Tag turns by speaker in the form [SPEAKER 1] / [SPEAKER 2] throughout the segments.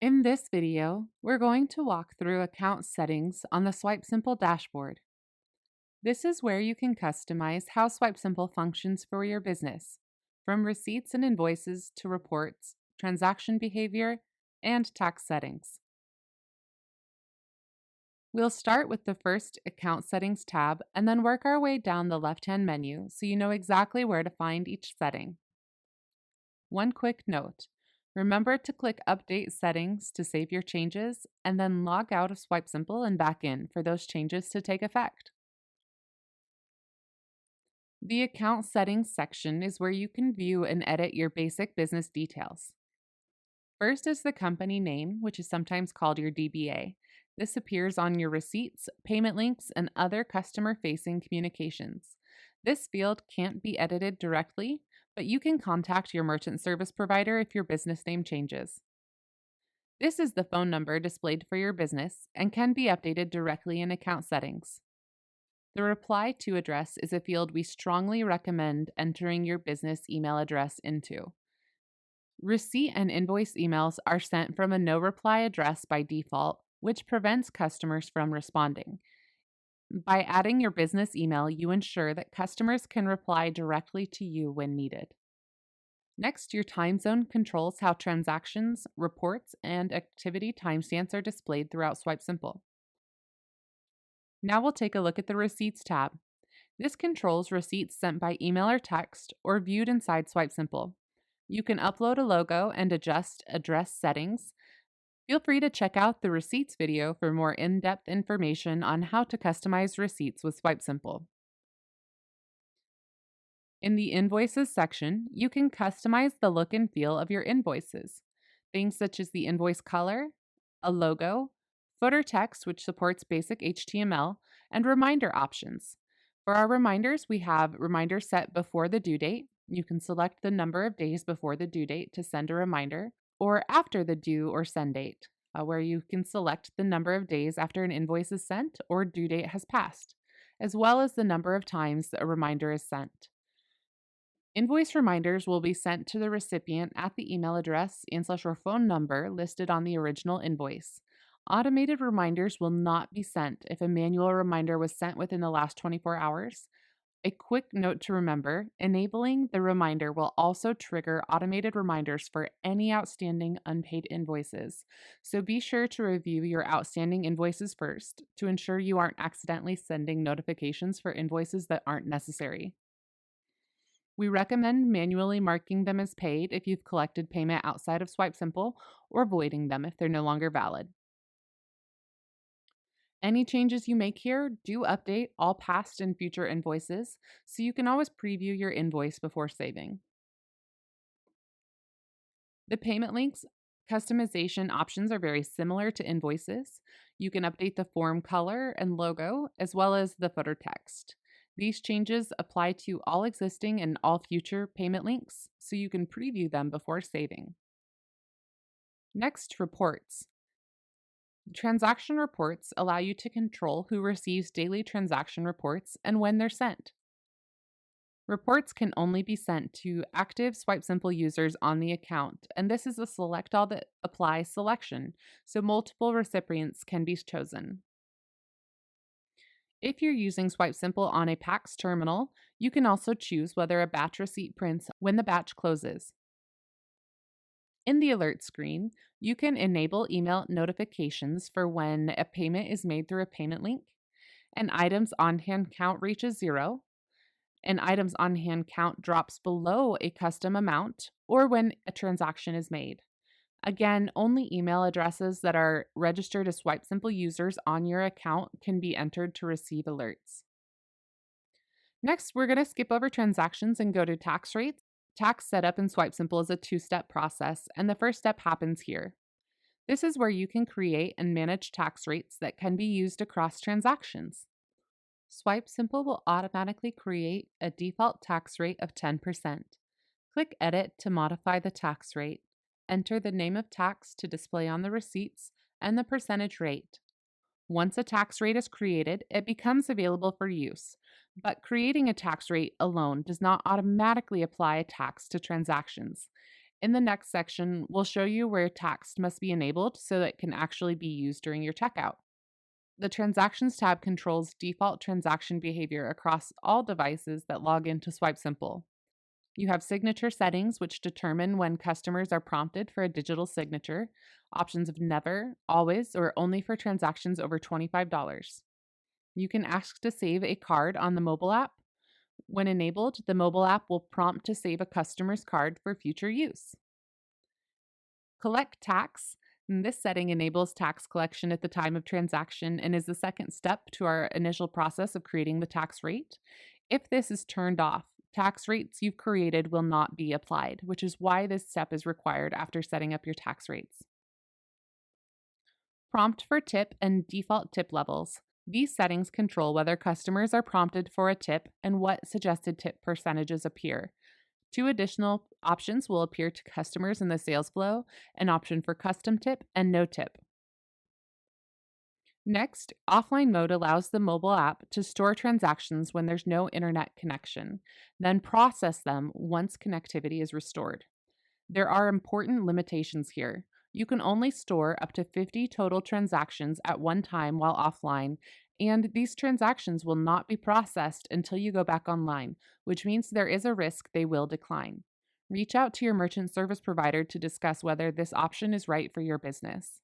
[SPEAKER 1] In this video, we're going to walk through account settings on the SwipeSimple dashboard. This is where you can customize how SwipeSimple functions for your business, from receipts and invoices to reports, transaction behavior, and tax settings. We'll start with the first Account Settings tab and then work our way down the left-hand menu so you know exactly where to find each setting. One quick note. Remember to click Update Settings to save your changes, and then log out of SwipeSimple and back in for those changes to take effect. The Account Settings section is where you can view and edit your basic business details. First is the company name, which is sometimes called your DBA. This appears on your receipts, payment links, and other customer-facing communications. This field can't be edited directly, but you can contact your merchant service provider if your business name changes. This is the phone number displayed for your business and can be updated directly in account settings. The reply to address is a field we strongly recommend entering your business email address into. Receipt and invoice emails are sent from a no reply address by default, which prevents customers from responding. By adding your business email, you ensure that customers can reply directly to you when needed. Next, your time zone controls how transactions, reports, and activity timestamps are displayed throughout SwipeSimple. Now we'll take a look at the Receipts tab. This controls receipts sent by email or text or viewed inside SwipeSimple. You can upload a logo and adjust address settings. Feel free to check out the Receipts video for more in-depth information on how to customize receipts with SwipeSimple. In the Invoices section, you can customize the look and feel of your invoices. Things such as the invoice color, a logo, footer text which supports basic HTML, and reminder options. For our reminders, we have reminders set before the due date. You can select the number of days before the due date to send a reminder, or after the due or send date, where you can select the number of days after an invoice is sent or due date has passed, as well as the number of times a reminder is sent. Invoice reminders will be sent to the recipient at the email address and/or phone number listed on the original invoice. Automated reminders will not be sent if a manual reminder was sent within the last 24 hours. A quick note to remember, enabling the reminder will also trigger automated reminders for any outstanding unpaid invoices. So be sure to review your outstanding invoices first to ensure you aren't accidentally sending notifications for invoices that aren't necessary. We recommend manually marking them as paid if you've collected payment outside of SwipeSimple or voiding them if they're no longer valid. Any changes you make here do update all past and future invoices, so you can always preview your invoice before saving. The payment links customization options are very similar to invoices. You can update the form color and logo, as well as the footer text. These changes apply to all existing and all future payment links, so you can preview them before saving. Next, reports. Transaction reports allow you to control who receives daily transaction reports and when they're sent. Reports can only be sent to active SwipeSimple users on the account, and this is a Select All That Apply selection, so multiple recipients can be chosen. If you're using SwipeSimple on a PAX terminal, you can also choose whether a batch receipt prints when the batch closes. In the alert screen, you can enable email notifications for when a payment is made through a payment link, an items on hand count reaches 0, an items on hand count drops below a custom amount, or when a transaction is made. Again, only email addresses that are registered as SwipeSimple users on your account can be entered to receive alerts. Next, we're going to skip over transactions and go to tax rates. Tax setup in SwipeSimple is a two-step process, and the first step happens here. This is where you can create and manage tax rates that can be used across transactions. SwipeSimple will automatically create a default tax rate of 10%. Click Edit to modify the tax rate. Enter the name of tax to display on the receipts and the percentage rate. Once a tax rate is created, it becomes available for use, but creating a tax rate alone does not automatically apply a tax to transactions. In the next section, we'll show you where tax must be enabled so that it can actually be used during your checkout. The Transactions tab controls default transaction behavior across all devices that log into SwipeSimple. You have signature settings, which determine when customers are prompted for a digital signature, options of never, always, or only for transactions over $25. You can ask to save a card on the mobile app. When enabled, the mobile app will prompt to save a customer's card for future use. Collect tax. This setting enables tax collection at the time of transaction and is the second step to our initial process of creating the tax rate. If this is turned off, tax rates you've created will not be applied, which is why this step is required after setting up your tax rates. Prompt for tip and default tip levels. These settings control whether customers are prompted for a tip and what suggested tip percentages appear. Two additional options will appear to customers in the sales flow, an option for custom tip and no tip. Next, offline mode allows the mobile app to store transactions when there's no internet connection, then process them once connectivity is restored. There are important limitations here. You can only store up to 50 total transactions at one time while offline, and these transactions will not be processed until you go back online, which means there is a risk they will decline. Reach out to your merchant service provider to discuss whether this option is right for your business.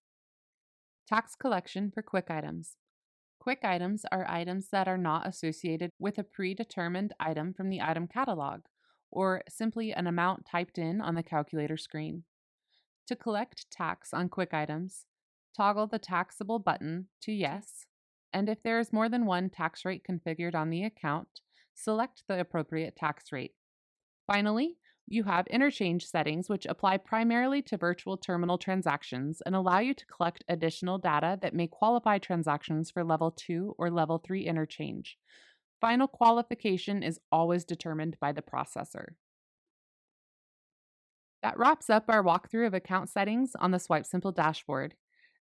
[SPEAKER 1] Tax collection for quick items. Quick items are items that are not associated with a predetermined item from the item catalog, or simply an amount typed in on the calculator screen. To collect tax on quick items, toggle the taxable button to yes, and if there is more than one tax rate configured on the account, select the appropriate tax rate. Finally, you have interchange settings, which apply primarily to virtual terminal transactions and allow you to collect additional data that may qualify transactions for Level 2 or Level 3 interchange. Final qualification is always determined by the processor. That wraps up our walkthrough of account settings on the SwipeSimple dashboard.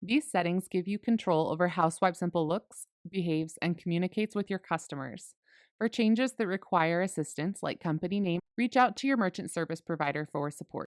[SPEAKER 1] These settings give you control over how SwipeSimple looks, behaves, and communicates with your customers. For changes that require assistance, like company name, reach out to your merchant service provider for support.